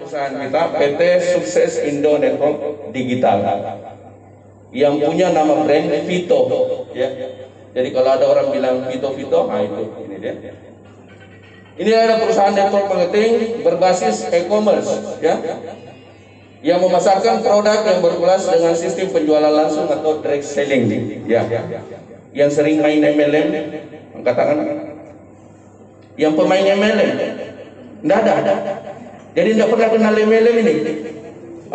perusahaan kita PT Sukses Indo Network Digital yang punya nama brand Vito ya. Jadi kalau ada orang bilang Vito, nah itu ini dia. Ini adalah perusahaan network marketing berbasis e-commerce ya, yang memasarkan produk yang berkelas dengan sistem penjualan langsung atau direct selling ya. Yang sering main MLM, katakan yang pemain MLM, enggak ada. Jadi tidak pernah kenal MLM ini.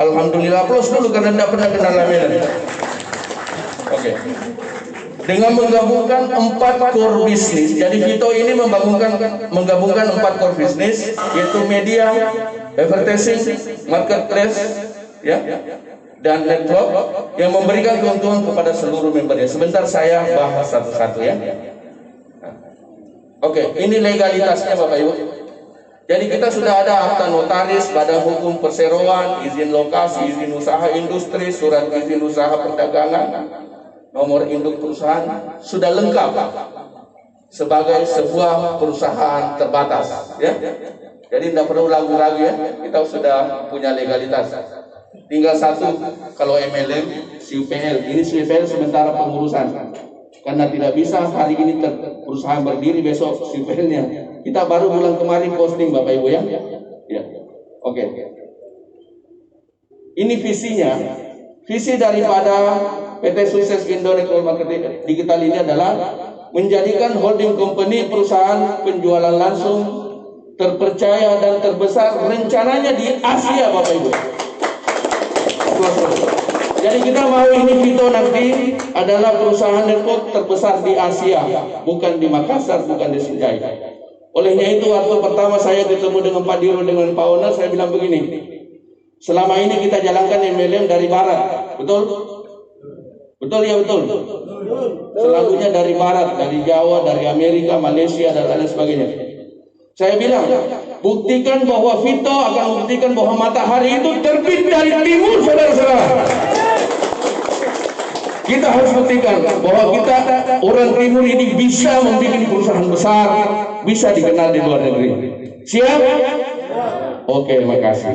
Alhamdulillah, plus dulu karena tidak pernah kenal MLM. Oke. Dengan menggabungkan 4 core bisnis, jadi Vito ini menggabungkan 4 core bisnis, yaitu media, advertising, marketplace, ya, dan network yang memberikan keuntungan kepada seluruh membernya. Sebentar saya bahas satu-satu ya. Oke, ini legalitasnya Bapak Ibu. Jadi kita sudah ada akta notaris, badan hukum perseroan, izin lokasi, izin usaha industri, surat izin usaha perdagangan, nomor induk perusahaan, sudah lengkap sebagai sebuah perusahaan terbatas ya. Jadi tidak perlu ragu-ragu ya, kita sudah punya legalitas. Tinggal satu, kalau MLM, CUPL. Ini CUPL sementara pengurusan, karena tidak bisa hari ini perusahaan berdiri, besok CUPL-nya. Kita baru bulan kemarin posting Bapak Ibu ya. Ya. Oke. Ini visinya. Visi daripada PT Sukses Indo Network Marketing Digital ini adalah menjadikan holding company perusahaan penjualan langsung terpercaya dan terbesar rencananya di Asia Bapak Ibu. Jadi kita mau ini Vito nanti adalah perusahaan network terbesar di Asia, bukan di Makassar, bukan di Sinjai. Olehnya itu waktu pertama saya ketemu dengan Pak Diro, dengan Pak Oner, saya bilang begini, selama ini kita jalankan MLM dari barat, betul? Betul ya, betul. Selalunya dari barat, dari Jawa, dari Amerika, Malaysia, dan lain sebagainya. Saya bilang, buktikan bahwa Vito akan membuktikan bahwa matahari itu terbit dari timur, saudara-saudara. Kita harus buktikan bahwa kita orang timur ini bisa membuat perusahaan besar, bisa dikenal di luar negeri. Siap? Oke, makasih.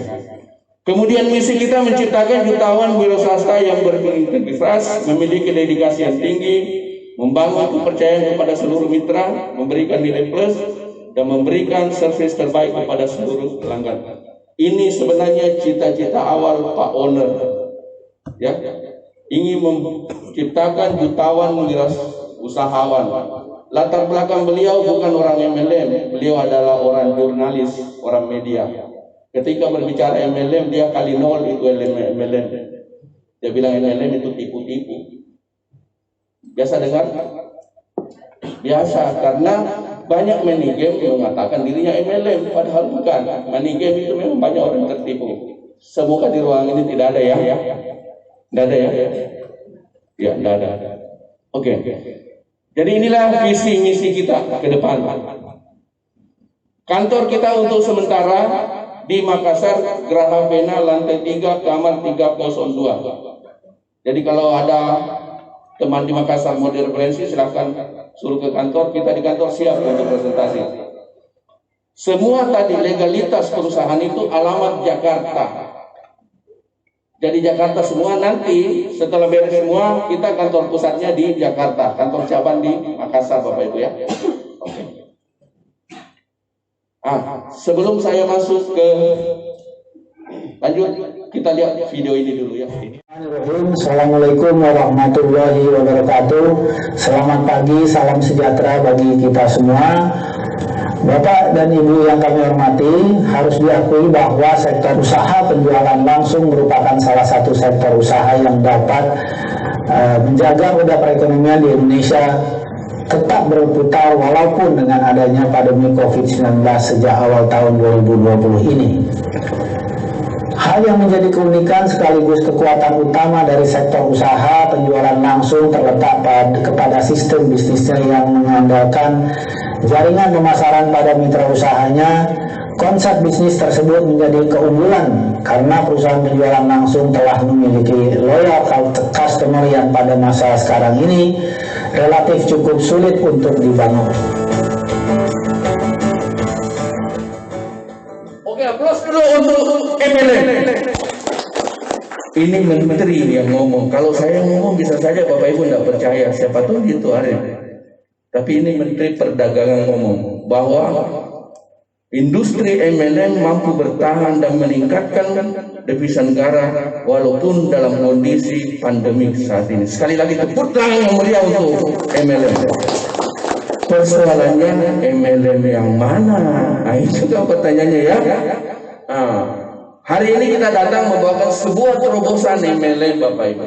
Kemudian misi kita menciptakan jutawan wira swasta yang berintegritas, memiliki dedikasi yang tinggi, membangun kepercayaan kepada seluruh mitra, memberikan nilai plus, dan memberikan servis terbaik kepada seluruh pelanggan. Ini sebenarnya cita-cita awal Pak Oner, ya, ingin menciptakan jutawan wirausahawan. Latar belakang beliau bukan orang MLM, beliau adalah orang jurnalis, orang media. Ketika berbicara MLM, dia kali nol itu MLM. Dia bilang MLM itu tipu-tipu. Biasa dengar? Biasa, karena banyak money game yang mengatakan dirinya MLM, padahal bukan. Money game itu memang banyak orang tertipu. Semoga di ruang ini tidak ada ya. Tidak ada ya? Ya, tidak ada. Oke. Jadi inilah visi misi kita ke depan. Kantor kita untuk sementara di Makassar, Geraha Pena, lantai 3, kamar 302. Jadi kalau ada teman di Makassar mau direferensi, silahkan suruh ke kantor. Kita di kantor siap untuk presentasi. Semua tadi legalitas perusahaan itu alamat Jakarta. Jadi Jakarta semua, nanti setelah beres semua kita kantor pusatnya di Jakarta, kantor cabang di Makassar Bapak Ibu ya. Oke. Sebelum saya masuk ke lanjut, kita lihat video ini dulu ya. Assalamualaikum warahmatullahi wabarakatuh. Selamat pagi, salam sejahtera bagi kita semua. Bapak dan Ibu yang kami hormati, harus diakui bahwa sektor usaha penjualan langsung merupakan salah satu sektor usaha yang dapat menjaga roda perekonomian di Indonesia tetap berputar walaupun dengan adanya pandemi COVID-19 sejak awal tahun 2020 ini. Hal yang menjadi keunikan sekaligus kekuatan utama dari sektor usaha penjualan langsung terletak kepada sistem bisnisnya yang mengandalkan jaringan pemasaran pada mitra usahanya. Konsep bisnis tersebut menjadi keunggulan karena perusahaan penjualan langsung telah memiliki loyal customer yang pada masa sekarang ini relatif cukup sulit untuk dibangun. Oke Aplaus dulu untuk MLM. Ini menteri yang ngomong. Kalau saya ngomong bisa saja Bapak Ibu tidak percaya. Siapa tahu gitu ada. Tapi ini Menteri Perdagangan ngomong bahwa industri MLM mampu bertahan dan meningkatkan devisa negara walaupun dalam kondisi pandemi saat ini. Sekali lagi tepuk tangan yang meriah untuk MLM. Persoalannya MLM yang mana? Nah, itu kan pertanyaannya ya. Hari ini kita datang membawakan sebuah terobosan MLM Bapak Ibu.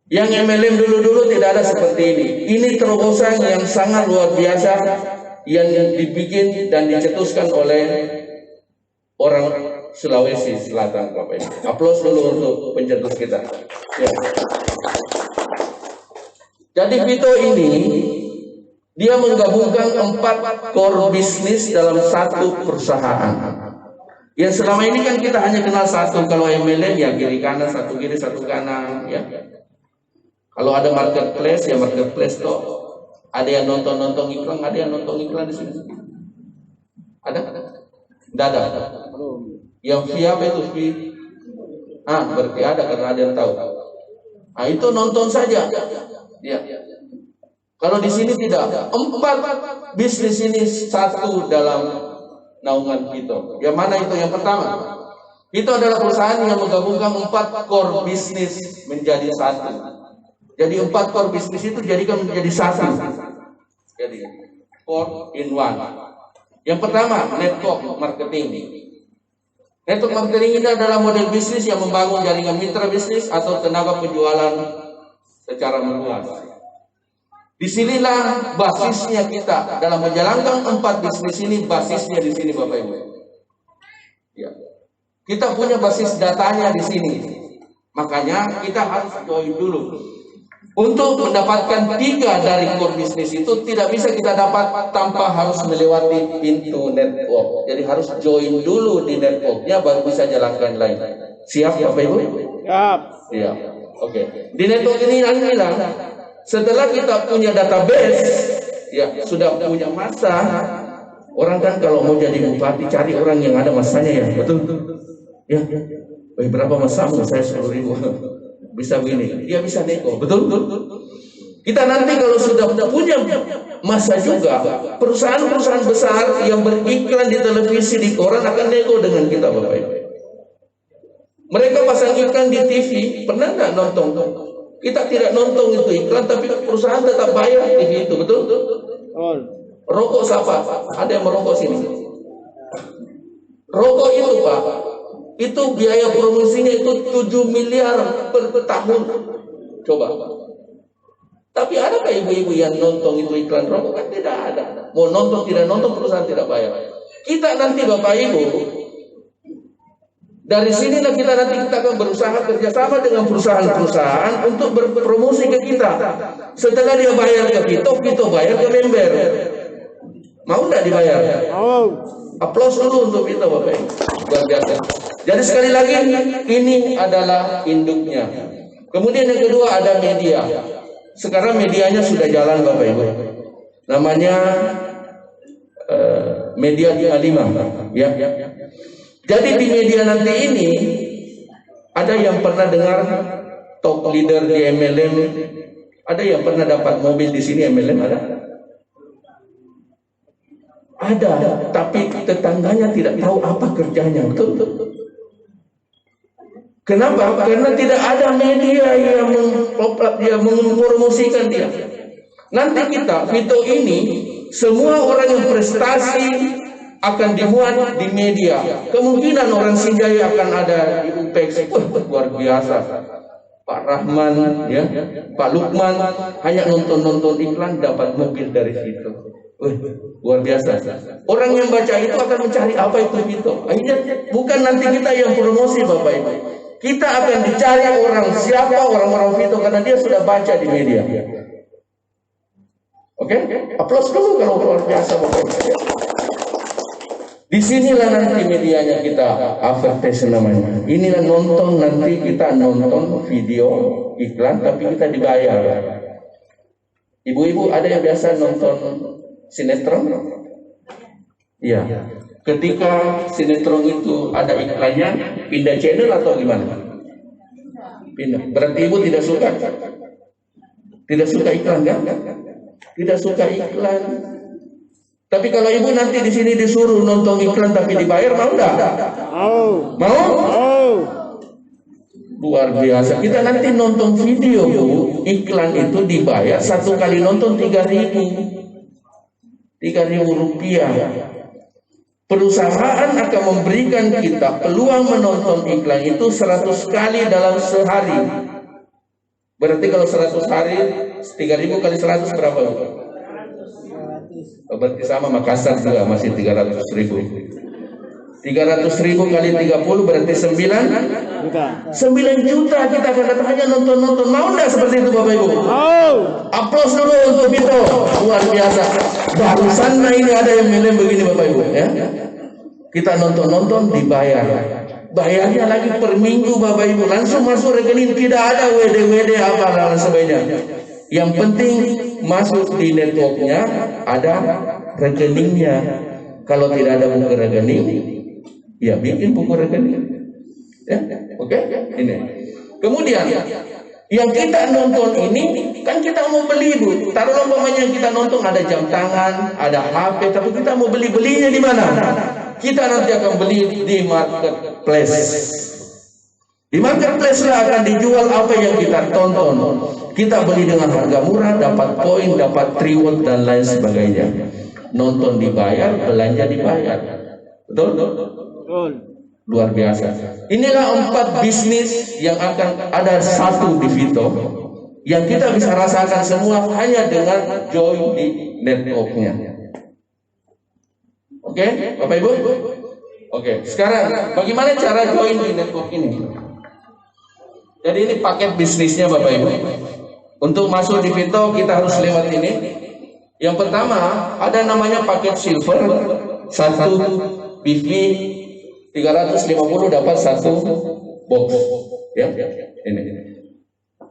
Yang MLM dulu-dulu tidak ada seperti ini. Ini terobosan yang sangat luar biasa yang dibikin dan dicetuskan oleh orang Sulawesi Selatan Bapak Ibu. Aplaus dulu untuk pencetus kita. Ya. Jadi Vito ini dia menggabungkan 4 core bisnis dalam satu perusahaan. Ya selama ini kan kita hanya kenal satu. Kalau MLM ya kiri kanan, satu kiri satu kanan ya. Kalau ada marketplace ya marketplace toh. Ada yang nonton iklan, ada yang nonton iklan di sini. Ada? Tidak ada. Yang via apa itu via? Berarti ada karena ada yang tahu. Itu nonton saja. Ya. Kalau di sini tidak. 4 bisnis ini satu dalam naungan Vito. Yang mana itu? Yang pertama, Vito adalah perusahaan yang menggabungkan 4 core bisnis menjadi satu. Jadi 4 core bisnis itu jadikan menjadi satu. Jadi 4 in 1. Yang pertama, network marketing. Network marketing ini adalah model bisnis yang membangun jaringan mitra bisnis atau tenaga penjualan secara meluas. Disinilah basisnya kita dalam menjalankan 4 bisnis ini. Basisnya di sini Bapak Ibu. Ya. Kita punya basis datanya di sini. Makanya kita harus join dulu. Untuk mendapatkan 3 dari core bisnis itu tidak bisa kita dapat tanpa harus melewati pintu network. Jadi harus join dulu di networknya baru bisa jalankan lain. Siap Bapak Ibu? Siap. Siap. Oke. Di network ini yang bilang, setelah kita punya database, ya sudah punya masa. Orang kan kalau mau jadi bupati cari orang yang ada masanya ya, betul? Ya. Berapa masamu? Saya 10.000. Bisa begini. Dia bisa nego, betul? Kita nanti kalau sudah punya masa juga, perusahaan-perusahaan besar yang beriklan di televisi, di koran akan nego dengan kita Bapak Ibu. Mereka pasang iklan di TV, pernah nggak nonton? Kita tidak nonton itu iklan, tapi perusahaan tetap bayar TV itu, betul? Rokok siapa? Ada yang merokok sini? Rokok itu Pak, itu biaya promosinya itu 7 miliar per tahun. Coba. Tapi adakah ibu-ibu yang nonton itu iklan rokok? Kan tidak ada. Mau nonton tidak nonton perusahaan tidak bayar. Kita nanti Bapak Ibu, dari sinilah kita akan berusaha kerjasama dengan perusahaan-perusahaan untuk berpromosi ke kita. Setelah dia bayar ke Vito, Vito bayar ke member. Mau nggak dibayar? Mau. Aplaus dulu untuk Vito Bapak Ibu. Luar biasa. Jadi sekali lagi ini adalah induknya. Kemudian yang kedua ada media. Sekarang medianya sudah jalan Bapak Ibu. Namanya Media 55 ya. Jadi di media nanti ini ada yang pernah dengar top leader di MLM? Ada yang pernah dapat mobil di sini MLM ada? Ada, tapi tetangganya tidak tahu apa kerjanya, betul? Kenapa? Karena tidak ada media yang mempromosikan dia. Nanti kita, Vito ini, semua orang yang prestasi akan dimuat di media. Kemungkinan orang Sinjai akan ada di UPEX. Luar biasa. Pak Rahman, ya, Pak Lukman hanya nonton iklan dapat mobil dari situ. Luar biasa. Orang yang baca itu akan mencari apa itu Vito. Akhirnya bukan nanti kita yang promosi Bapak Ibu. Kita akan dicari orang siapa orang-orang Vito karena dia sudah baca di media. Oke? Aplaus dulu kalau luar biasa Bapak Ibu. Disinilah nanti medianya kita advertising namanya. Inilah nonton nanti kita nonton video iklan tapi kita dibayar. Ibu-ibu ada yang biasa nonton sinetron? Iya. ketika sinetron itu ada iklannya, pindah channel atau gimana? Pindah. Berarti ibu tidak suka? Tidak suka iklan kan? Tidak suka iklan. Tapi kalau ibu nanti di sini disuruh nonton iklan tapi dibayar, mau enggak? Mau? Luar biasa. Kita nanti nonton video, Bu, iklan itu dibayar, satu kali nonton 3.000 rupiah. Perusahaan akan memberikan kita peluang menonton iklan itu 100 kali dalam sehari. Berarti kalau 100 hari, 3.000 kali 100 berapa? Berarti sama Makassar juga masih 300.000. 300.000 kali 30 berarti 9 juta kita akan datang hanya nonton. Mau enggak seperti itu Bapak Ibu? Aplaus dulu untuk Vito. Luar biasa. Barusan ini ada yang milih begini Bapak Ibu ya. Kita nonton dibayar. Bayarnya lagi per minggu Bapak Ibu. Langsung masuk rekening, tidak ada WD apa dan sebagainya. Yang penting masuk di networknya ada rekeningnya. Kalau tidak ada buku rekening, ya bikin buku rekening. Ya, oke? Ini. Kemudian yang kita nonton ini kan kita mau beli Bu. Taruhlah umpamanya kita nonton ada jam tangan, ada HP, tapi kita mau belinya di mana? Kita nanti akan beli di marketplace. Di marketplace lah akan dijual apa yang kita tonton. Kita beli dengan harga murah, dapat poin, dapat reward dan lain sebagainya. Nonton dibayar, belanja dibayar. Betul? Luar biasa. Inilah 4 bisnis yang akan ada satu di Vito, yang kita bisa rasakan semua hanya dengan join di networknya. Oke, Bapak Ibu? Oke, sekarang bagaimana cara join di network ini? Jadi ini paket bisnisnya Bapak Ibu. Untuk masuk di Vito kita harus lewat ini. Yang pertama ada namanya paket silver, 1 PV 350 dapat 1 box. Ya, ini.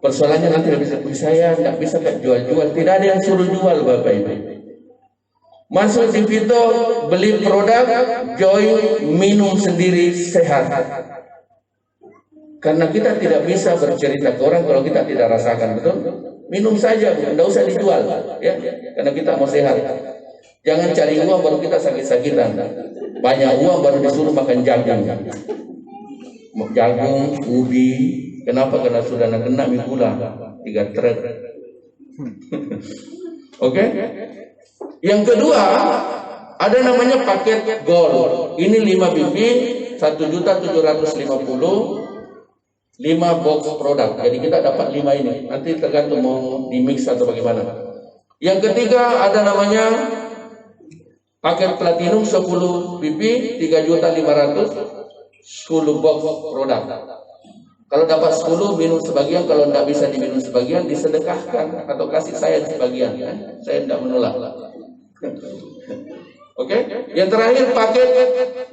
Persoalannya nanti saya nggak bisa jual-jual, tidak ada yang suruh jual Bapak Ibu. Masuk di Vito, beli produk, join, minum sendiri sehat. Karena kita tidak bisa bercerita ke orang kalau kita tidak rasakan, betul? Minum saja, tidak usah dijual, ya. Karena kita mau sehat. Jangan cari uang baru kita sakit-sakitan. Banyak uang baru disuruh makan jagung, ubi. Kenapa? Karena sudah kena mie gula 3 truk. Oke? Yang kedua ada namanya paket gold. Ini 5 BB 1.750.000 5 box produk. Jadi kita dapat 5 ini. Nanti tergantung mau di mix atau bagaimana. Yang ketiga ada namanya paket platinum 10 BB 3.500.000 10 box produk. Kalau dapat 10 minum sebagian, kalau tidak bisa diminum sebagian disedekahkan atau kasih saya sebagian. Saya tidak menolak. Oke? Yang terakhir paket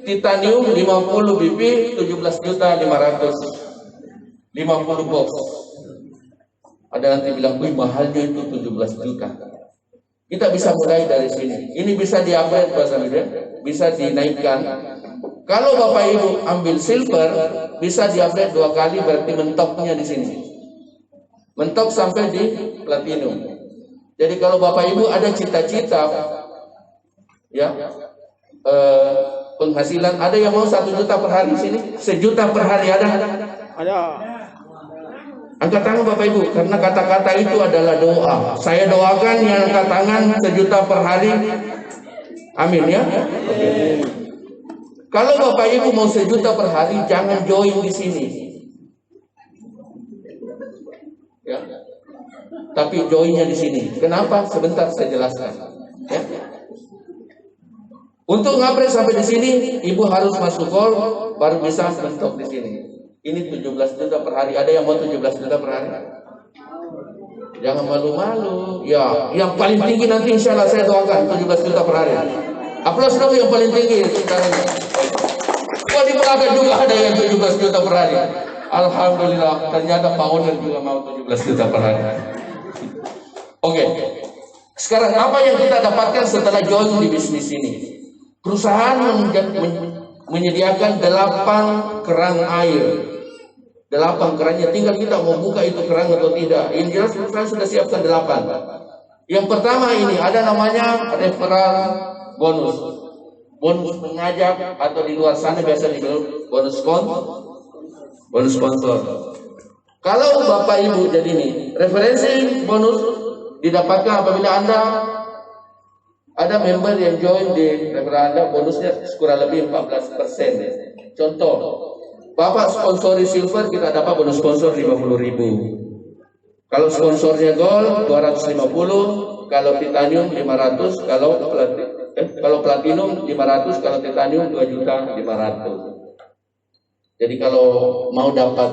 titanium 50 BB 17.500.000 50 box. Ada nanti bilang, "Wih, mahalnya itu 17 juta." Kita bisa mulai dari sini. Ini bisa di-upgrade bahasa Indonesia, bisa dinaikkan. Kalau Bapak Ibu ambil silver, bisa di-upgrade 2 kali, berarti mentoknya di sini. Mentok sampai di platinum. Jadi kalau Bapak Ibu ada cita-cita, ya, penghasilan, ada yang mau 1 juta per hari sini? 1 juta per hari ada? Ada. Angkat tangan Bapak Ibu, karena kata-kata itu adalah doa. Saya doakan yang angkat tangan 1 juta per hari. Amin ya. Okay. Kalau Bapak Ibu mau 1 juta per hari, jangan join di sini. Ya. Tapi joinnya di sini. Kenapa? Sebentar saya jelaskan. Ya. Untuk ngupgrade sampai di sini, Ibu harus masuk call, baru bisa mentok di sini. Ini 17 juta per hari. Ada yang mau 17 juta per hari? Jangan malu-malu. Ya, yang paling tinggi nanti insya Allah saya doakan 17 juta per hari. Aplaus dulu yang paling tinggi. Wah, di belakang juga ada yang 17 juta per hari. Alhamdulillah, ternyata Pak Owner juga mau 17 juta per hari. Oke. Sekarang apa yang kita dapatkan setelah join di bisnis ini? Perusahaan menyediakan 8 keran air. 8 kerannya, tinggal kita mau buka itu keran atau tidak. Yang jelas perusahaan sudah siapkan 8. Yang pertama ini ada namanya referral bonus. Bonus mengajak atau di luar sana biasa dibilang bonus sponsor. Kalau Bapak Ibu jadi ini, referensi bonus didapatkan apabila Anda ada member yang join di referral Anda, bonusnya kurang lebih 14%. Contoh, Bapak sponsori silver, kita dapat bonus sponsor 50.000. Kalau sponsornya gold 250, kalau titanium 500, kalau platinum 500, kalau titanium 2.500.000. Jadi kalau mau dapat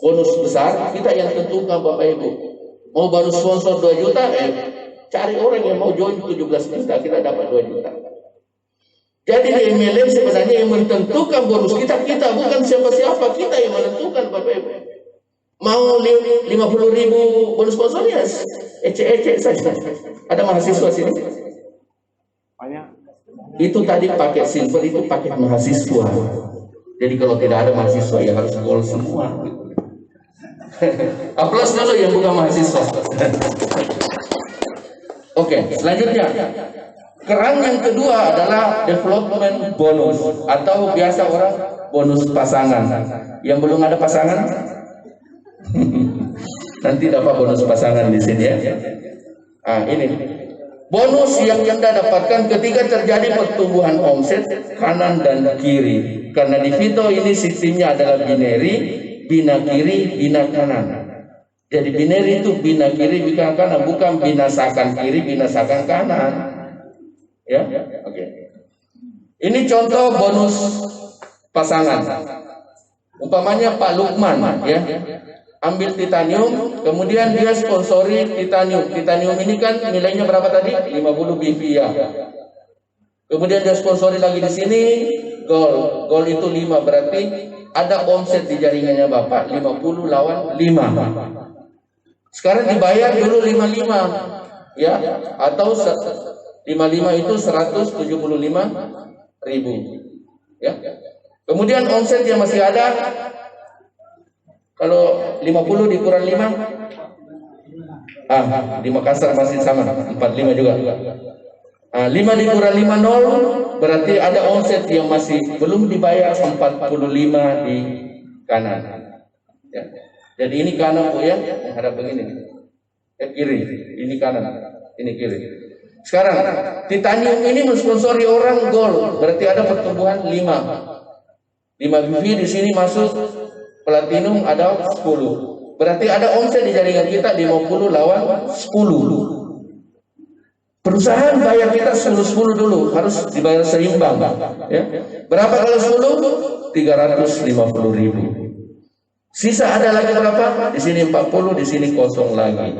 bonus besar, kita yang tentukan Bapak Ibu. Mau bonus sponsor 2 juta, cari orang yang mau join 17 juta, kita dapat 2 juta. Jadi di MLM sebenarnya yang menentukan bonus kita bukan siapa-siapa, kita yang menentukan Bapak Ibu. Mau 50.000 bonus sponsornya, ece saja. Ada mahasiswa sini? Banyak. Itu tadi paket silver, itu paket mahasiswa. Jadi kalau tidak ada mahasiswa ya harus gold semua. Aplaus dulu yang bukan mahasiswa. Oke, selanjutnya. Keran yang kedua adalah development bonus atau biasa orang bonus pasangan. Yang belum ada pasangan nanti dapat bonus pasangan di sini ya. Ini bonus yang Anda dapatkan ketika terjadi pertumbuhan omset kanan dan kiri. Karena di Vito ini sistemnya adalah binary, bina kiri, bina kanan. Jadi binary itu bina kiri, bina kanan, bukan binasakan kiri, binasakan kanan. Ya, oke. Ini contoh bonus pasangan. Umpamanya Pak Lukman, ya, ambil titanium, kemudian dia sponsori titanium. Titanium ini kan nilainya berapa tadi? 50 BVA. Kemudian dia sponsori lagi di sini gold. Gold itu 5, berarti ada omset di jaringannya Bapak 50 lawan 5. Sekarang dibayar dulu 55, ya, atau 55 itu 175.000, ya. Kemudian omset yang masih ada, kalau 50 dikurang 5, di Makassar masih sama, 45 juga. 5 dikurang 5, 0, berarti ada omset yang masih belum dibayar 45 di kanan. Ya. Jadi ini kanan Bu ya, menghadap begini. Kiri, ini kanan, ini kiri. Sekarang titanium ini mensponsori orang gold, berarti ada pertumbuhan 5 BV di sini masuk, platinum ada 10. Berarti ada omset di jaringan kita 50 lawan 10. Perusahaan bayar kita 10 dulu, harus dibayar seimbang, ya. Berapa kalau 10? 350.000. Sisa ada lagi berapa? Di sini 40, di sini kosong lagi.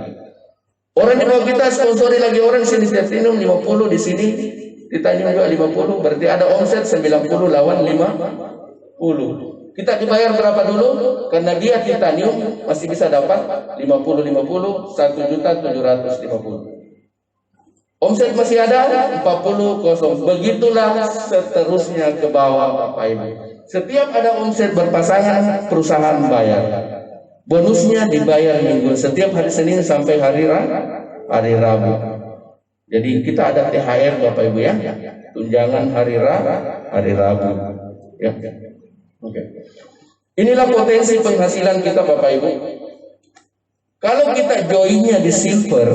Orang di bawah kita sponsori lagi orang, di sini titanium 50, di sini titanium juga 50, berarti ada omset 90 lawan 50. Kita dibayar berapa dulu? Karena dia titanium masih bisa dapat 50, 1.750.000. Omset masih ada 40 kosong. Begitulah seterusnya ke bawah Bapak Ibu. Setiap ada omset berpasangan, perusahaan bayar. Bonusnya dibayar minggu, setiap hari Senin sampai hari Rabu. Jadi kita ada THR Bapak Ibu ya, tunjangan hari Rabu. Ya. Oke. Inilah potensi penghasilan kita Bapak Ibu. Kalau kita joinnya di silver,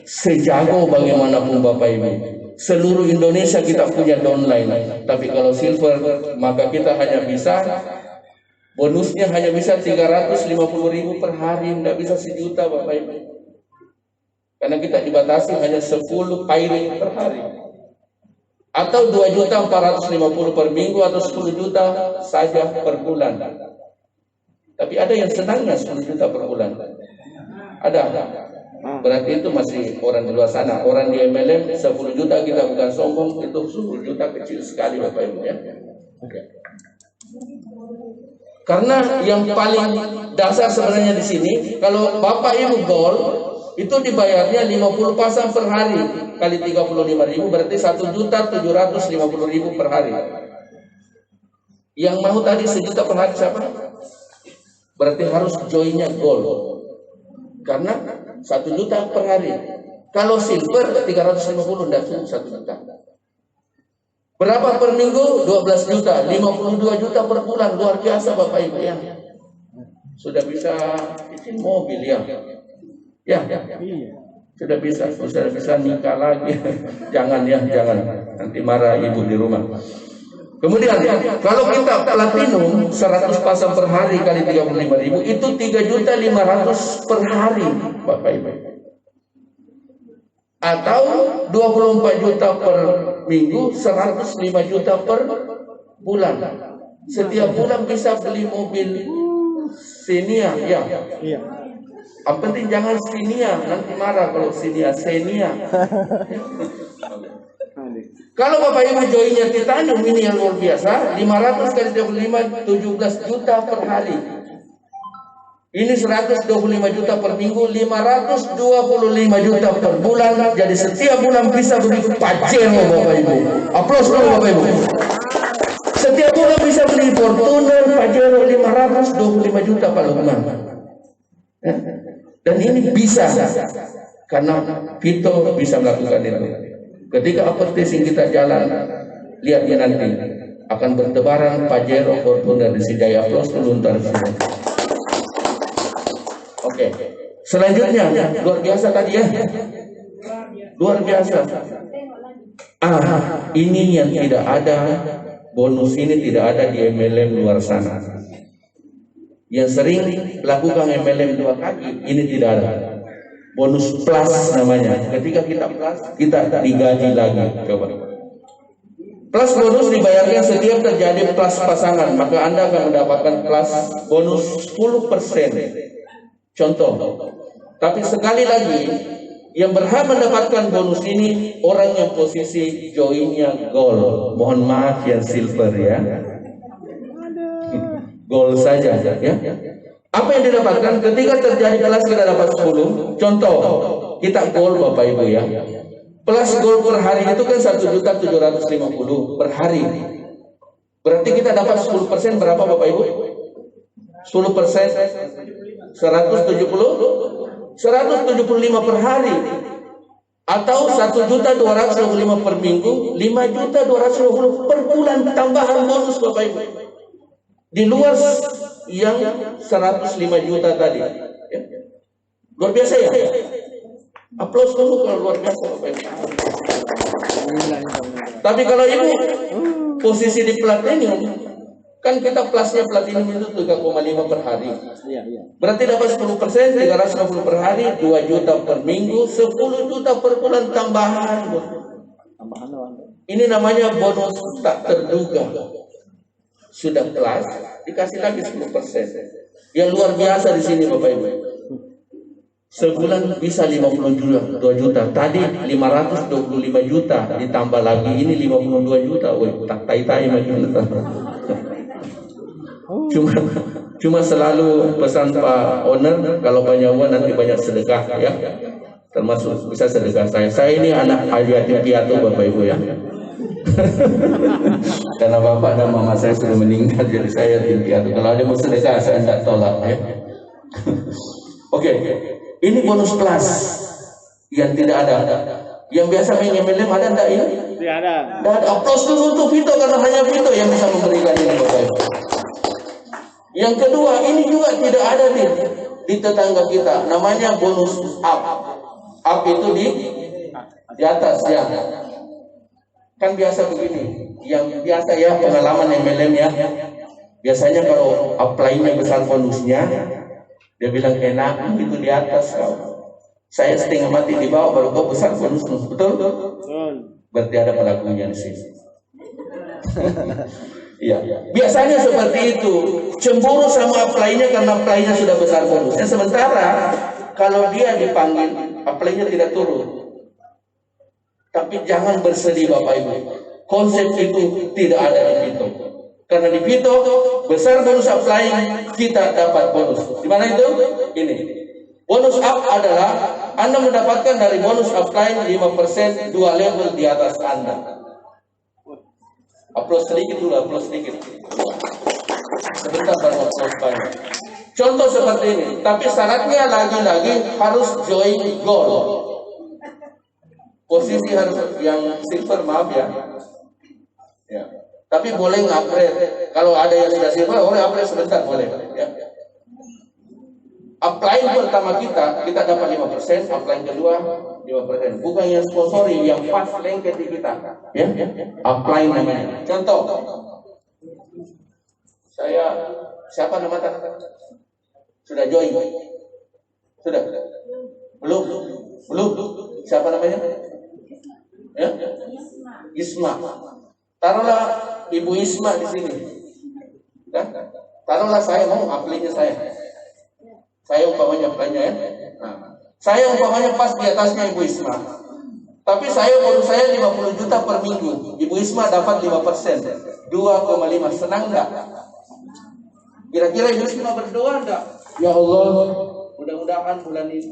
sejago bagaimanapun Bapak Ibu, seluruh Indonesia kita punya downline. Tapi kalau silver, maka kita hanya bisa, bonusnya hanya bisa 350.000 per hari, tidak bisa 1 juta Bapak Ibu. Karena kita dibatasi hanya 10 pairing per hari. Atau 2.450.000 per minggu, atau 10 juta saja per bulan. Tapi ada yang senangnya 10 juta per bulan. Ada. Berarti itu masih orang di luar sana. Orang di MLM 10 juta kita bukan sombong, itu 10 juta kecil sekali Bapak Ibu ya. Oke. Karena yang paling dasar sebenarnya di sini, kalau Bapak Ibu gold itu dibayarnya 50 pasang per hari. kali 35.000 berarti 1.750.000 per hari. Yang mau tadi 1 juta per hari siapa? Berarti harus joinnya gold. Karena 1 juta per hari. Kalau silver 350 enggak cukup 1 juta. Berapa per minggu? 12 juta, 52 juta per bulan. Luar biasa Bapak Ibu ya. Sudah bisa bikin mobil ya. Ya. Sudah bisa nikah lagi. Jangan ya, jangan. Nanti marah ibu di rumah. Kemudian kalau kita platinum 100 pasang per hari kali 35.000 itu 3.500.000 per hari Bapak Ibu. Atau 24 juta per minggu, 105 juta per bulan. Setiap bulan bisa beli mobil Xenia ya. Yang penting jangan Xenia, nanti marah kalau Xenia. Kalau Bapak Ibu joinnya titanium ini yang luar biasa, 500 kali 25 17 juta per hari. Ini 125 juta per minggu, 525 juta per bulan. Jadi setiap bulan bisa beli Pajero Bapak Ibu. Aplaus dulu Bapak Ibu. Setiap bulan bisa beli Fortuner, Pajero 525 juta Pak Lukman. Dan ini bisa karena Vito bisa melakukan itu. Ketika advertising kita jalan, lihat ya nanti akan bertebaran Pajero, Fortuner di Sidaya. Aplaus dulu ntar. Oke. Selanjutnya luar biasa tadi ya. Luar biasa. Ini yang tidak ada, bonus ini tidak ada di MLM luar sana. Yang sering lakukan MLM 2 kaki, ini tidak ada. Bonus plus namanya. Ketika kita plus, kita digaji lagi. Coba. Plus bonus dibayarkan setiap terjadi plus pasangan, maka Anda akan mendapatkan plus bonus 10%. Contoh. Tapi sekali lagi, yang berhak mendapatkan bonus ini orang yang posisi joinnya gold. Mohon maaf yang silver ya. Gold saja ya. Apa yang didapatkan ketika terjadi kelas kita dapat 10. Contoh, kita gold Bapak Ibu ya. Plus gold per hari itu kan 1.750.000 per hari. Berarti kita dapat 10% berapa Bapak Ibu? 10% 175 per hari. Atau 1.225 per minggu, 5.250 per bulan tambahan bonus Bapak Ibu. Di luar yang 105 juta tadi. Ya. Luar biasa ya? Aplaus dulu kalau luar biasa Bapak Ibu. Tapi kalau Ibu posisi di platinum, kan kita plusnya platinum itu 3,5 per hari. Berarti dapat 10%, 350 per hari, 2 juta per minggu, 10 juta per bulan tambahan. Ini namanya bonus tak terduga. Sudah plus, dikasih lagi 10%. Yang luar biasa di sini Bapak Ibu. Sebulan bisa 50 juta, 2 juta. Tadi 525 juta ditambah lagi ini 52 juta. Wih, tak tai-tai macam itu. Cuma selalu pesan Pak Owner, kalau banyak uang nanti banyak sedekah ya. Termasuk bisa sedekah saya. Saya ini anak yatim piatu Bapak Ibu ya. Karena bapak dan mama saya sudah meninggal, jadi saya yatim piatu. Kalau ada mau sedekah saya tidak tolak ya. Oke. Ini bonus plus yang tidak ada. Yang biasa main MLM ada enggak ini? Tidak ada. Tidak ada. Aplaus dulu untuk Vito karena hanya Vito yang bisa memberikan ini Bapak Ibu. Yang kedua, ini juga tidak ada di tetangga kita. Namanya bonus up. Up itu di atas ya. Kan biasa begini. Yang biasa ya pengalaman MLM ya. Biasanya kalau apply-nya besar bonusnya, dia bilang enak itu di atas kau. Saya setengah mati di bawah baru kau besar bonusnya. Betul? Berarti ada pelakunya di sini. Iya, biasanya seperti itu. Cemburu sama apply-nya karena apply-nya sudah besar bonusnya. Sementara kalau dia dipanggil, apply-nya tidak turun. Tapi jangan bersedih Bapak Ibu. Konsep itu tidak ada di Vito. Karena di Vito besar bonus apply kita dapat bonus. Di mana itu? Ini. Bonus up adalah Anda mendapatkan dari bonus upline 5% 2 level di atas Anda. Upload sedikit dulu, upload sedikit. Sebentar baru upload banyak. Contoh seperti ini, tapi syaratnya lagi-lagi harus join gold. Posisi harus yang silver, maaf ya. Ya. Tapi boleh upgrade. Kalau ada yang sudah silver, boleh upgrade sebentar, boleh. Ya. Upline pertama kita dapat 5%, upline kedua 5%. Bukan yang sponsori, yang pas lengket di kita. Ya. Upline namanya. Contoh. Siapa nama tak? Sudah join? Sudah? Belum? Siapa namanya? Ya? Isma. Taruhlah Ibu Isma di sini. Ya? Taruhlah saya mau upline-nya saya. Saya umpamanya upline-nya ya. Nah, saya umpamanya pas di atasnya Ibu Isma. Tapi bonus saya 50 juta per minggu. Ibu Isma dapat 5%. 2,5. Senang enggak? Kira-kira Ibu Isma berdoa enggak? Ya Allah, mudah-mudahan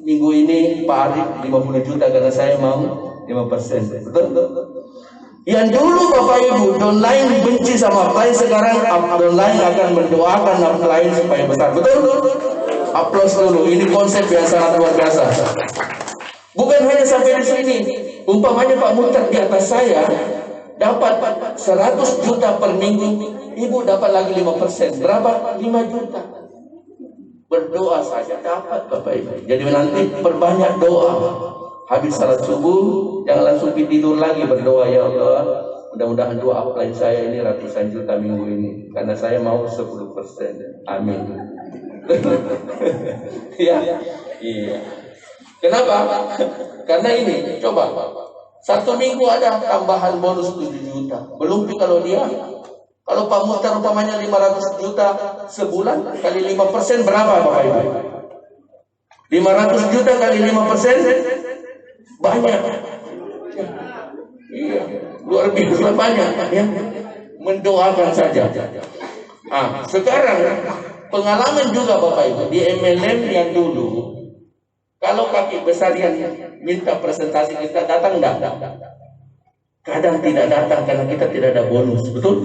minggu ini Pak Arif 50 juta karena saya mau 5%. Betul? Yang dulu Bapak Ibu downline benci sama upline, sekarang downline akan mendoakan upline supaya besar. Betul? Aplaus dulu. Ini konsep yang sangat luar biasa. Bukan hanya sampai di sini. Umpamanya Pak Mutar di atas saya dapat 100 juta per minggu, Ibu dapat lagi 5%. Berapa? 5 juta. Berdoa saja dapat Bapak Ibu. Jadi nanti perbanyak doa. Habis salat subuh, jangan langsung tidur lagi, berdoa, ya Allah, mudah-mudahan doa upline saya ini ratusan juta minggu ini, karena saya mau 10%. Amin. Ya, iya. Kenapa? Karena ini, coba, 1 minggu ada tambahan bonus 7 juta. Belum kalau kalau Pak Muhtar utamanya 500 juta sebulan, kali 5% berapa Bapak Ibu? 500 juta kali 5%? Banyak. Iya, luar biasa banyak ya. Mendoakan saja. Sekarang pengalaman juga Bapak Ibu di MLM yang dulu, kalau kaki besar yang minta presentasi kita datang enggak? Kadang tidak datang karena kita tidak ada bonus. Betul?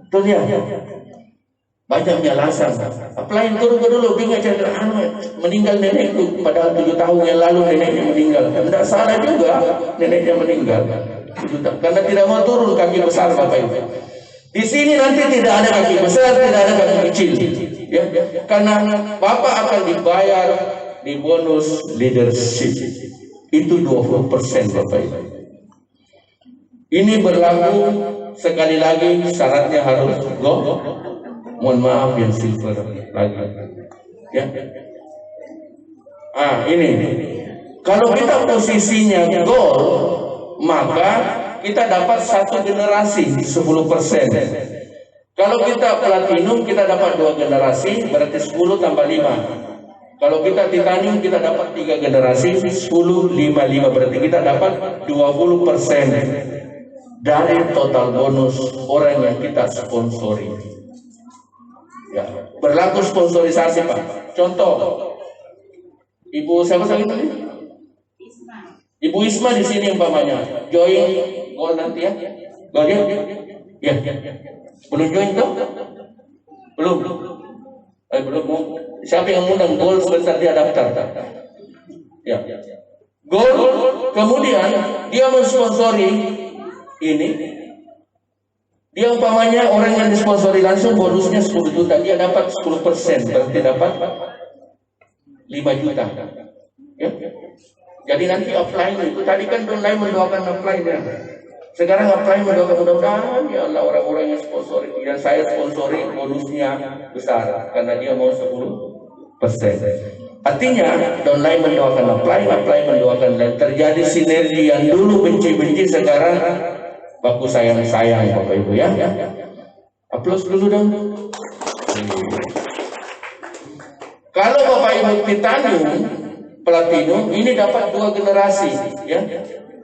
Betul ya? Banyaknya alasan. Upline turun dulu, bingung cendera meninggal nenekku, padahal 7 tahun yang lalu neneknya meninggal. Tidak salah juga neneknya meninggal. Karena tidak mau turun kaki besar Bapak Ibu. Di sini nanti tidak ada kaki besar, tidak ada kaki kecil. Ya, karena Bapak akan dibayar di bonus leadership. Itu 20% Bapak Ibu. Ini berlaku sekali lagi, syaratnya harus mohon maaf yang silver lagi. Ya. Ini. Kalau kita posisinya gold, maka kita dapat 1 generasi 10%. Kalau kita platinum, kita dapat 2 generasi, berarti 10 tambah 5. Kalau kita titanium, kita dapat 3 generasi, 10, 5, 5. Berarti kita dapat 20% dari total bonus orang yang kita sponsori. Ya, berlaku sponsorisasi Pak. Contoh, Ibu siapa lagi tadi? Ibu Isma di sini umpamanya join gold nanti ya. Gold ya? Ya. Belum join tuh? Belum. Belum mau. Siapa yang undang gold sebentar dia daftar. Ya. Gold kemudian dia mensponsori ini. Dia umpamanya orang yang disponsori langsung bonusnya 10 juta, dia dapat 10%, berarti dapat 5 juta. Ya? Jadi nanti offline itu tadi kan online mendoakan offline ya. Sekarang offline mendoakan mudah-mudahan ya Allah orang-orang yang sponsori, yang saya sponsori bonusnya besar karena dia mau 10%. Artinya online mendoakan offline mendoakan, dan terjadi sinergi yang dulu benci-benci sekarang baku sayang-sayang Bapak Ibu ya. Aplaus dulu dong. Kalau Bapak Ibu titanium, platinum, ini dapat 2 generasi ya.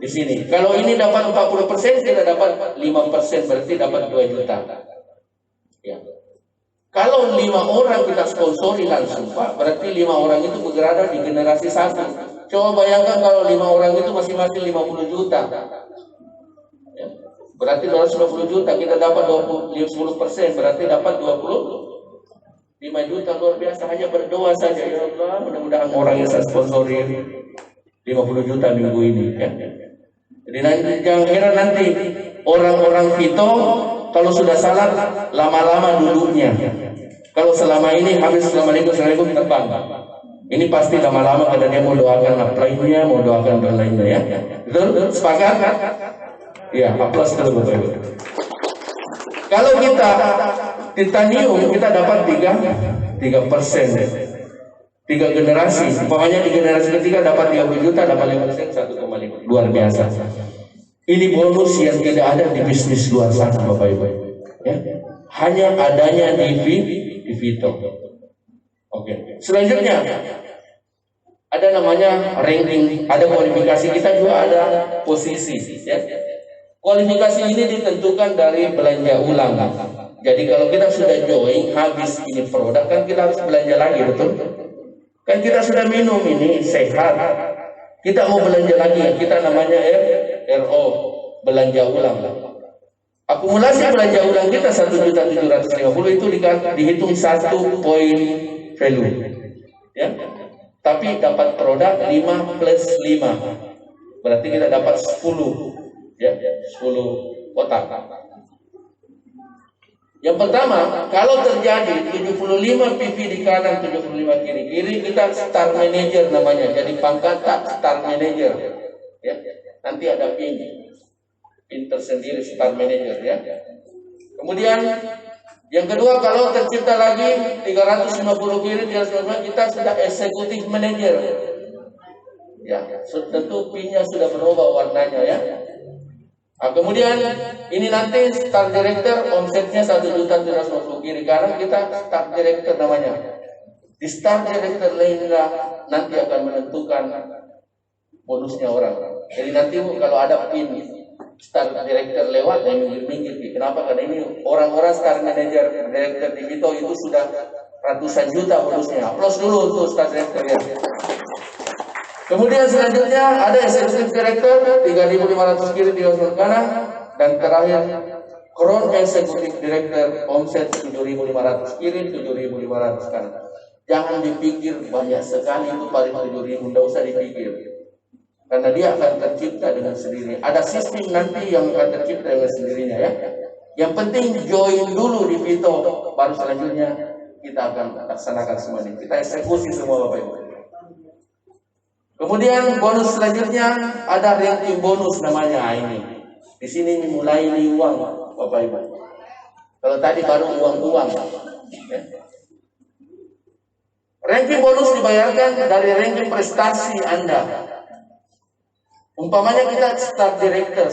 Di sini. Kalau ini dapat 40%, kita dapat 5%, berarti dapat 2 juta. Ya. Kalau 5 orang kita sponsori langsung Pak, berarti 5 orang itu berada di generasi 1. Coba bayangkan kalau 5 orang itu masing-masing 50 juta. Ya. Berarti 250 juta, kita dapat 10%, berarti dapat 25 juta. Luar biasa, hanya berdoa saja. Ya Allah, mudah-mudahan orang yang saya sponsori 50 juta minggu ini. Ya. Jadi nanti, jangan heran nanti orang-orang Vito kalau sudah salat lama-lama duduknya. Kalau selama ini habis assalamualaikum terbang. Ini pasti lama-lama karena dia mau doakan upline-nya, mau doakan dan lainnya ya. Betul? Sepakat? Ya, aplaus dulu Bapak Ibu. Kalau kita titanium kita dapat 3%. 3 generasi. Umpamanya di generasi ketiga dapat 30 juta, dapat 5%, 1,5. Luar biasa. Ini bonus yang tidak ada di bisnis luar sana Bapak Ibu. Ya. Hanya adanya di Vito. Oke. Selanjutnya ada namanya ranking, ada kualifikasi, kita juga ada posisi. Ya. Kualifikasi ini ditentukan dari belanja ulang. Jadi kalau kita sudah join habis ini produk kan kita harus belanja lagi, betul? Kan kita sudah minum ini sehat. Kita mau belanja lagi, kita namanya RO, belanja ulang. Akumulasi belanja ulang kita 1.750.000 itu dihitung 1 poin value. Ya. Tapi dapat produk 5 plus 5. Berarti kita dapat 10. Ya, 10 kotak. Yang pertama, kalau terjadi 75 PV di kanan, 75 kiri, kita star manager namanya. Jadi pangkat star manager. Ya. Nanti ada pin tersendiri star manager ya. Kemudian yang kedua, kalau tercipta lagi 350 kiri, 350 kita sudah eksekutif manager. Ya, tentu pinnya sudah berubah warnanya ya. Nah, kemudian ini nanti start director omsetnya 1.750 kiri kanan, kita start director namanya. Di start director lainnya nanti akan menentukan bonusnya orang. Jadi nanti kalau ada pin start director lewat dan minggir-minggir. Kenapa? Karena ini orang-orang start manager director di Vito itu sudah ratusan juta bonusnya. Aplaus dulu untuk start director ya. Kemudian selanjutnya ada executive director 3.500 kiri di kanan, dan terakhir crown executive director omset 7.500 kiri, 7.500 kanan. Jangan dipikir banyak sekali itu paling 7.000, tidak usah dipikir. Karena dia akan tercipta dengan sendirinya. Ada sistem nanti yang akan tercipta dengan sendirinya ya. Yang penting join dulu di Vito, baru selanjutnya kita akan laksanakan semua ini. Kita eksekusi semua Bapak Ibu. Kemudian bonus selanjutnya ada ranking bonus namanya ini. Di sini mulai ini uang Bapak Ibu. Kalau tadi baru uang-uang. Ya. Ranking bonus dibayarkan dari ranking prestasi Anda. Umpamanya kita start director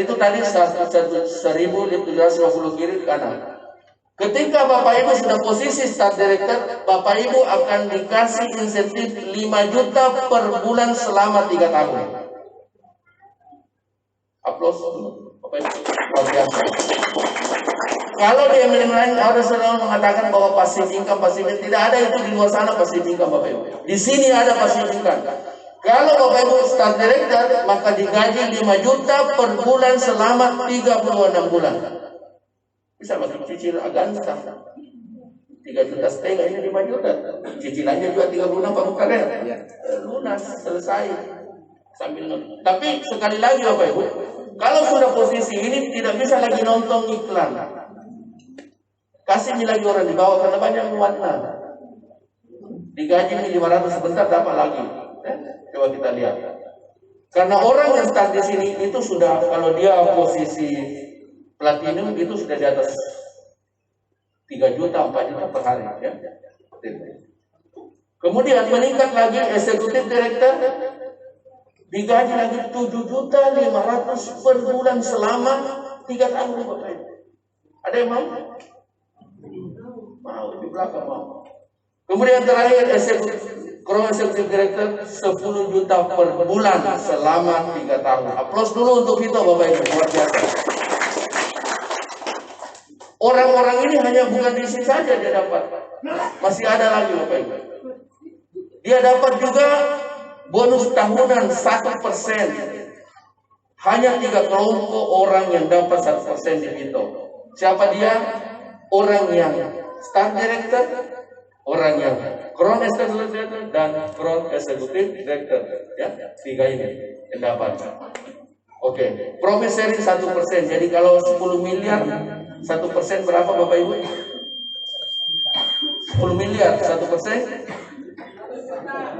itu tadi 1.750 kiri kanan. Ketika Bapak Ibu sudah posisi start director, Bapak Ibu akan dikasih insentif 5 juta per bulan selama 3 tahun. Aplaus dulu, Bapak Ibu. Kalau di MLM lain ada selalu mengatakan bahwa passive income, tidak ada itu di luar sana passive income Bapak Ibu. Di sini ada passive income. Kalau Bapak Ibu start director, maka digaji 5 juta per bulan selama 36 bulan. Bisa masuk cicilan agak besar. 3 juta setengah ini 5 juta. Cicilannya juga 36 Pak Bukaret. Lunas, selesai. Sambil nonton. Tapi sekali lagi Bapak Ibu, kalau sudah posisi ini tidak bisa lagi nonton iklan. Kasih lagi orang di bawah karena banyak warna. Digaji 500 sebentar dapat lagi. Coba kita lihat. Karena orang yang start di sini itu sudah, kalau dia posisi platinum itu sudah di atas 3 juta, 4 juta per hari ya. Kemudian meningkat lagi eksekutif director digaji lagi 7.500.000 per bulan selama 3 tahun Bapak Ibu. Ada yang mau? Mau di belakang mau. Kemudian terakhir eksekutif director 10 juta per bulan selama 3 tahun. Aplaus dulu untuk Vito Bapak Ibu, luar biasa. Orang-orang ini hanya bukan di sini saja dia dapat. Masih ada lagi Bapak Ibu. Dia dapat juga bonus tahunan 1%. Hanya 3 kelompok orang yang dapat 1% di Vito. Siapa dia? Orang yang staff director, orang yang crown executive director, dan crown executive director. Ya, 3 ini yang dapat. Oke, profit sharing 1%. Jadi kalau 10 miliar, 1% berapa Bapak Ibu? 10 miliar, 1%?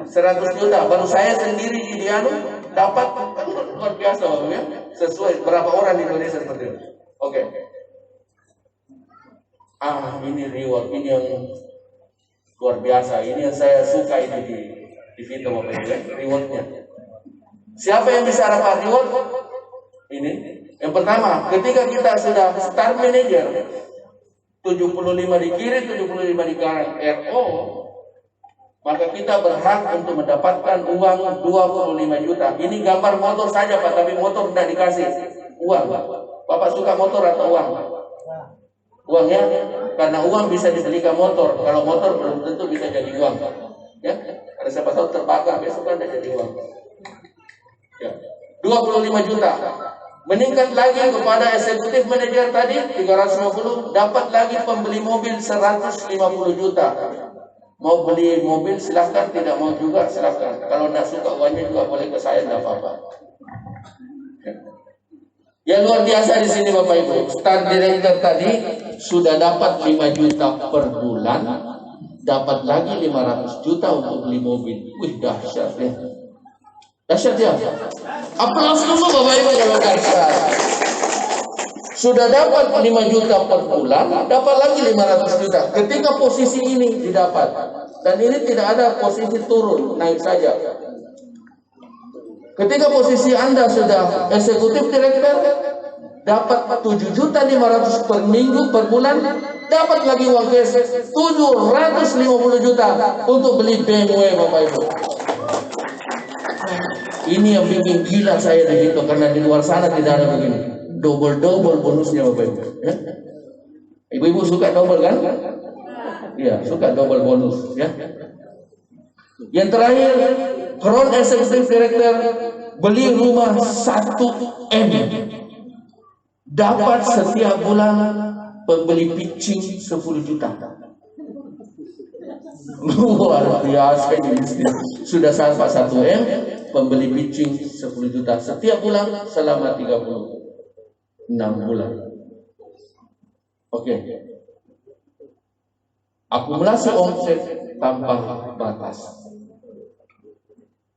100 juta. Baru saya sendiri di Dianu dapat, kan luar biasa Bapak ya. Sesuai berapa orang di Indonesia seperti itu. Oke. Ini reward, ini yang luar biasa. Ini yang saya suka ini di Vito Bapak Ibu ya, rewardnya. Siapa yang bisa dapat reward? Ini. Yang pertama, ketika kita sudah star manager 75 di kiri, 75 di kanan RO, maka kita berhak untuk mendapatkan uang 25 juta. Ini gambar motor saja Pak, tapi motor tidak dikasih uang. Bapak suka motor atau uang? Uangnya, karena uang bisa dibelikan motor. Kalau motor belum tentu bisa jadi uang. Ya, karena siapa tahu terbakar besok kan tidak jadi uang. Ya, 25 juta. Meningkat lagi kepada eksekutif manajer tadi 350, dapat lagi pembeli mobil 150 juta. Mau beli mobil silahkan, tidak mau juga silahkan. Kalau tidak suka uangnya juga boleh ke saya, tidak apa-apa. Yang luar biasa di sini Bapak Ibu, star director tadi sudah dapat 5 juta per bulan, dapat lagi 500 juta untuk beli mobil. Wih, dahsyat ya. Dahsyat ya. Aplaus dulu Bapak Ibu kalau dahsyat. Sudah dapat 5 juta per bulan, dapat lagi 500 juta. Ketika posisi ini didapat, dan ini tidak ada posisi turun, naik saja. Ketika posisi Anda sudah eksekutif direktur, dapat 7.500.000 per minggu per bulan, dapat lagi uang cash 750 juta untuk beli BMW Bapak Ibu. Ini yang bikin gila saya di situ, karena di luar sana tidak ada begini. Double bonusnya Bapak Ibu. Ya? Ibu-ibu suka double kan? Iya, suka double bonus. Ya. Yang terakhir, crown executive director beli rumah 1 M. Dapat setiap bulan pembeli pitching 10 juta. Luar biasa ini. Sudah sampai 1 M, pembeli pitching 10 juta setiap bulan selama 36 bulan. Oke. Akumulasi omset tanpa batas.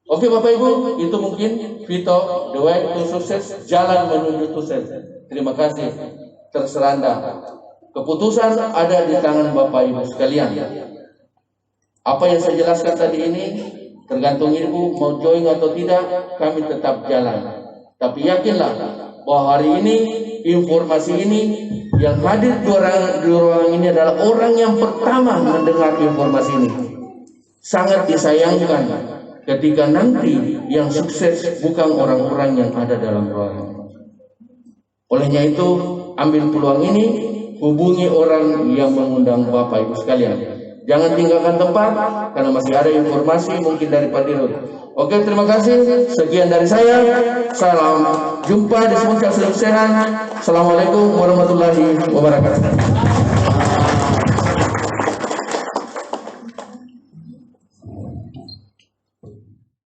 Oke Bapak Ibu, itu mungkin Vito, the way to success, jalan menuju sukses. Terima kasih. Terserah Anda. Keputusan ada di tangan Bapak Ibu sekalian. Apa yang saya jelaskan tadi ini tergantung Ibu mau join atau tidak, kami tetap jalan. Tapi yakinlah bahwa hari ini informasi ini yang hadir di ruangan ini adalah orang yang pertama mendengar informasi ini. Sangat disayangkan ketika nanti yang sukses bukan orang-orang yang ada dalam ruangan. Olehnya itu, ambil peluang ini, hubungi orang yang mengundang Bapak Ibu sekalian. Jangan tinggalkan tempat, karena masih ada informasi mungkin dari Pak Dirut. Oke, terima kasih. Sekian dari saya. Salam jumpa di semoga selalu sehat. Assalamualaikum warahmatullahi wabarakatuh.